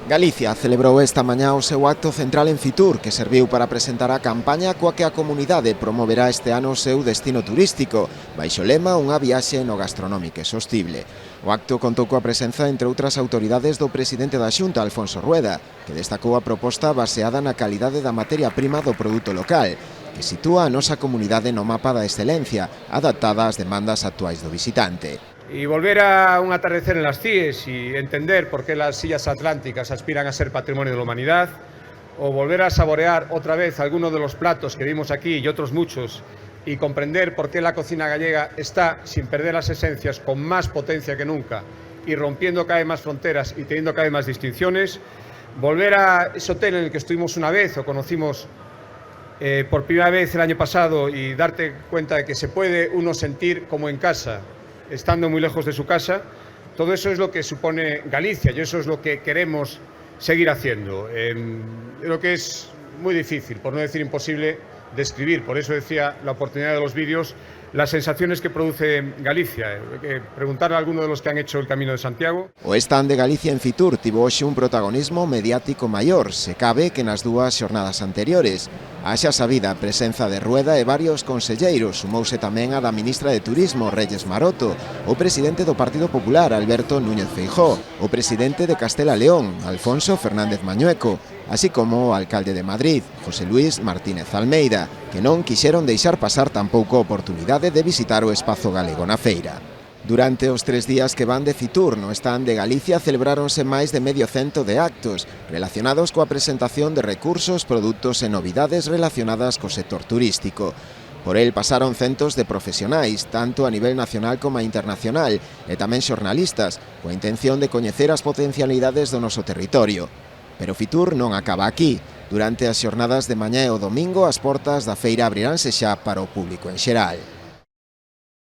Galicia celebrou esta mañá o seu acto central en Fitur, que serviu para presentar a campaña coa que a comunidade promoverá este ano o seu destino turístico, baixo o lema Unha viaxe no gastronómico e sostible. O acto contou coa presenza, entre outras autoridades, do presidente da Xunta, Alfonso Rueda, que destacou a proposta baseada na calidade da materia prima do produto local, que sitúa a nosa comunidade no mapa da excelencia, adaptada ás demandas actuais do visitante. Y volver a un atardecer en las CIES y entender por qué las sillas atlánticas aspiran a ser patrimonio de la humanidad, o volver a saborear otra vez algunos de los platos que vimos aquí y otros muchos, y comprender por qué la cocina gallega está, sin perder las esencias, con más potencia que nunca, y rompiendo cada vez más fronteras y teniendo cada vez más distinciones, volver a ese hotel en el que estuvimos una vez o conocimos por primera vez el año pasado y darte cuenta de que se puede uno sentir como en casa, estando muy lejos de su casa. Todo eso es lo que supone Galicia y eso es lo que queremos seguir haciendo. Lo que es muy difícil, por no decir imposible, describir. Por eso decía la oportunidad de los vídeos, las sensaciones que produce Galicia. Preguntarle a alguno de los que han hecho el Camino de Santiago. O stand de Galicia en Fitur tivo hoxe un protagonismo mediático maior, se cabe, que nas dúas xornadas anteriores. A xa sabida presenza de Rueda e varios conselleiros, sumouse tamén a da ministra de Turismo, Reyes Maroto, o presidente do Partido Popular, Alberto Núñez Feijóo, o presidente de Castela León, Alfonso Fernández Mañueco, así como o alcalde de Madrid, José Luis Martínez Almeida, que non quixeron deixar pasar tampouco a oportunidade de visitar o espazo galego na feira. Durante os 3 días que van de Fitur no stand de Galicia celebráronse máis de medio cento de actos relacionados coa presentación de recursos, produtos e novidades relacionadas co sector turístico. Por el pasaron centos de profesionais, tanto a nivel nacional como internacional, e tamén xornalistas, coa intención de coñecer as potencialidades do noso territorio. Pero Fitur non acaba aquí. Durante as xornadas de mañá e o domingo, as portas da feira abriránse xa para o público en xeral.